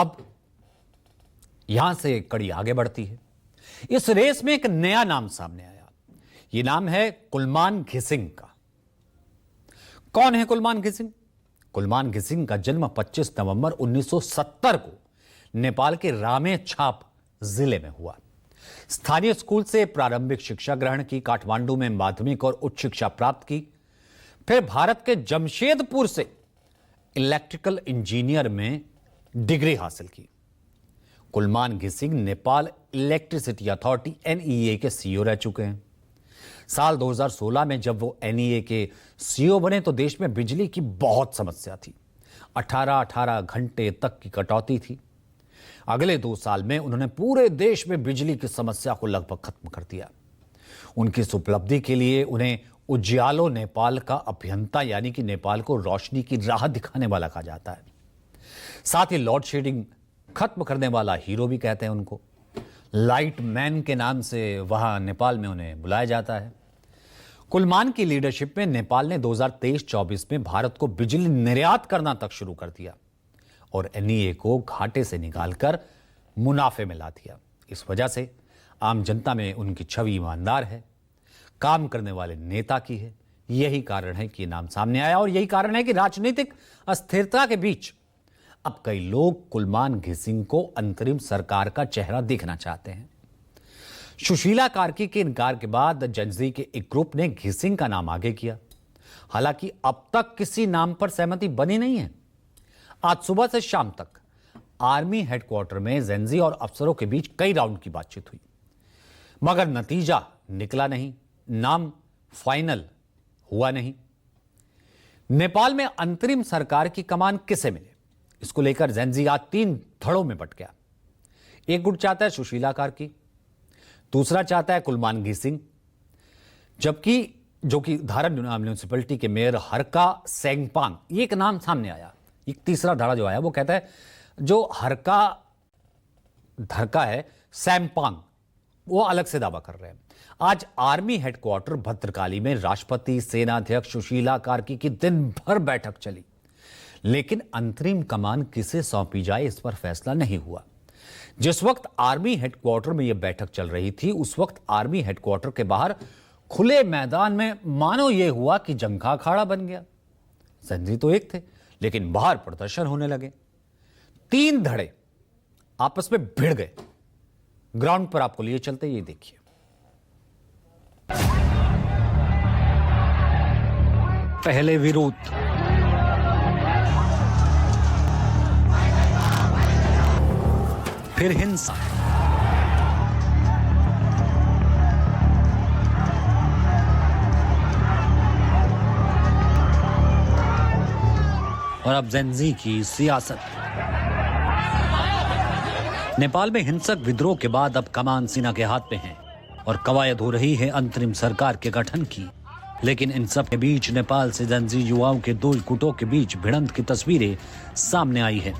अब यहां से कड़ी आगे बढ़ती है। इस रेस में एक नया नाम सामने आया। यह नाम है कुलमान घिसिंग का। कौन है कुलमान घिसिंग? कुलमान घिसिंग का जन्म 25 नवंबर 1970 को नेपाल के रामेछाप जिले में हुआ। स्थानीय स्कूल से प्रारंभिक शिक्षा ग्रहण की, काठमांडू में माध्यमिक और उच्च शिक्षा प्राप्त की, फिर भारत के जमशेदपुर से इलेक्ट्रिकल इंजीनियर में डिग्री हासिल की। Kulman Ghising Nepal electricity authority NEA के सीईओ रह चुके हैं। साल 2016 में जब वो एनईए के सीईओ बने तो देश में बिजली की बहुत समस्या थी। 18 घंटे तक की कटौती थी। अगले 2 साल में उन्होंने पूरे देश में बिजली की समस्या को लगभग खत्म कर दिया। उनकी इस उपलब्धि के लिए उन्हें उजियालो नेपाल का अभियंता, यानी कि नेपाल को रोशनी की राह दिखाने वाला कहा जाता है। साथ ही लॉर्ड शेडिंग खत्म करने वाला हीरो भी कहते हैं उनको। लाइट मैन के नाम से वहां नेपाल में उन्हें बुलाया जाता है। कुलमान की लीडरशिप में नेपाल ने 2023-24 में भारत को बिजली निर्यात करना तक शुरू कर दिया और एनईए को घाटे से निकालकर मुनाफे में ला दिया। इस वजह से आम जनता में उनकी छवि ईमानदार है, काम करने वाले नेता की है। यही कारण है कि नाम सामने आया और यही कारण है कि राजनीतिक अस्थिरता के बीच अब कई लोग कुलमान घिसिंग को अंतरिम सरकार का चेहरा देखना चाहते हैं। सुशीला कार्की के इनकार के बाद जेनजी के एक ग्रुप ने घिसिंग का नाम आगे किया। हालांकि अब तक किसी नाम पर सहमति बनी नहीं है। आज सुबह से शाम तक आर्मी हेडक्वार्टर में जेनजी और अफसरों के बीच कई राउंड की बातचीत हुई, मगर नतीजा निकला नहीं, नाम फाइनल हुआ नहीं। नेपाल में अंतरिम सरकार की कमान किसे मिले, इसको लेकर जेनजी आज 3 धड़ों में बट गया। एक गुट चाहता है सुशीला कार्की, दूसरा चाहता है कुलमान घिसिंग, जबकि जो कि धारण म्युनिसिपैलिटी के मेयर हरका सेंगपांग, ये एक नाम सामने आया। एक तीसरा धड़ा जो आया वो कहता है जो हरका धरका है सैमपांग, वो अलग से दावा कर रहे हैं। आज आर्मी हेडक्वार्टर भद्रकाली में राष्ट्रपति, सेनाध्यक्ष सुशीला कार्की की दिन भर बैठक चली, लेकिन अंतरिम कमान किसे सौंपी जाए इस पर फैसला नहीं हुआ। जिस वक्त आर्मी हेडक्वार्टर में यह बैठक चल रही थी, उस वक्त आर्मी हेडक्वार्टर के बाहर खुले मैदान में मानो यह हुआ कि जंग का अखाड़ा बन गया। जेनजी तो एक थे, लेकिन बाहर प्रदर्शन होने लगे। 3 धड़े आपस में भिड़ गए। ग्राउंड पर आपको लिए चलते, ये देखिए। पहले विरोध, फिर हिंसा, और अब जेनजी की सियासत। नेपाल में हिंसक विद्रोह के बाद अब कमान सेना के हाथ में है और कवायद हो रही है अंतरिम सरकार के गठन की। लेकिन इन सब के बीच नेपाल से जेनजी युवाओं के 2 गुटों के बीच भिड़ंत की तस्वीरें सामने आई है।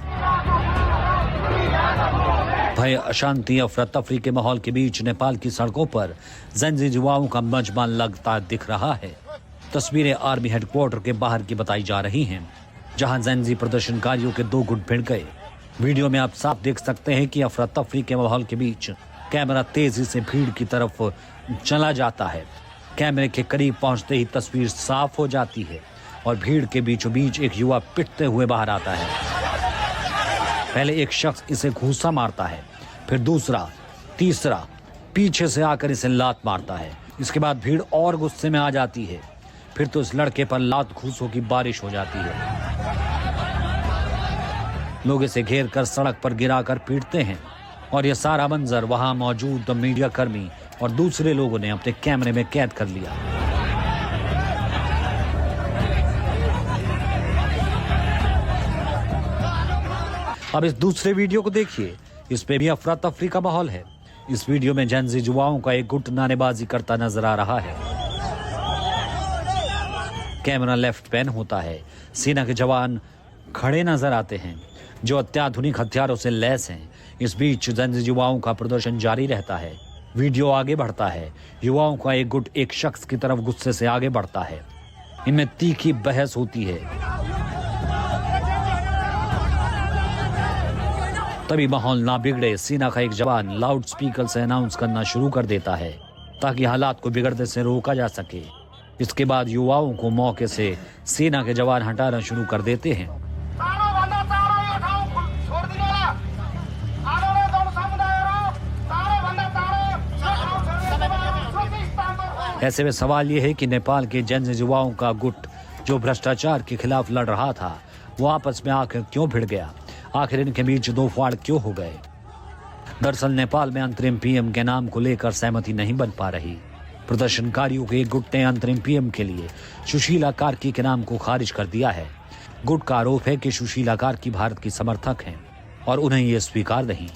भय, अशांति, अफरा तफरी के माहौल के बीच नेपाल की सड़कों पर जेनजी युवाओं का मजमा लगता दिख रहा है। तस्वीरें आर्मी हेडक्वार्टर के बाहर की बताई जा रही हैं, जहां जेनजी प्रदर्शनकारियों के 2 गुट भिड़ गए। वीडियो में आप साफ देख सकते हैं कि अफरा तफरी के माहौल के बीच कैमरा तेजी से भीड़ की तरफ चला जाता है। कैमरे के करीब पहुंचते ही तस्वीर साफ हो जाती है और भीड़ के बीचों बीच एक युवा पिटते हुए बाहर आता है। पहले एक शख्स इसे घूंसा मारता है, फिर दूसरा, तीसरा पीछे से आकर इसे लात मारता है। इसके बाद भीड़ और गुस्से में आ जाती है। फिर तो इस लड़के पर लात घूंसों की बारिश हो जाती है। लोग इसे घेर कर सड़क पर गिराकर पीटते हैं और यह सारा मंजर वहां मौजूद मीडिया कर्मी और दूसरे लोगों ने अपने कैमरे में कैद कर लिया। अब इस दूसरे वीडियो को देखिए, इस पे भी अफरा तफरी का माहौल है। इस वीडियो में जेनजी युवाओं का एक गुट नारेबाजी करता नजर आ रहा है। कैमरा लेफ्ट पैन होता है। सेना के जवान खड़े नजर आते हैं जो अत्याधुनिक हथियारों से लैस हैं। इस बीच जेनजी युवाओं का प्रदर्शन जारी रहता है। वीडियो आगे बढ़ता है। युवाओं का एक गुट एक शख्स की तरफ गुस्से से आगे बढ़ता है। इनमें तीखी बहस होती है। तभी माहौल ना बिगड़े, सेना का एक जवान लाउड स्पीकर से अनाउंस करना शुरू कर देता है ताकि हालात को बिगड़ने से रोका जा सके। इसके बाद युवाओं को मौके से सेना के जवान हटाना शुरू कर देते हैं। ऐसे में सवाल यह है कि नेपाल के जन युवाओं का गुट जो भ्रष्टाचार के खिलाफ लड़ रहा था, वो आपस में आखिर क्यों भिड़ गया? आखिर इनके बीच दो फाड़ क्यों हो गए? दरअसल नेपाल में अंतरिम पीएम के नाम को लेकर सहमति नहीं बन पा रही। प्रदर्शनकारियों के एक गुट ने अंतरिम पीएम के लिए सुशीला कार्की के नाम को खारिज कर दिया है। गुट का आरोप है कि सुशीला कार्की भारत की समर्थक हैं और उन्हें ये स्वीकार नहीं।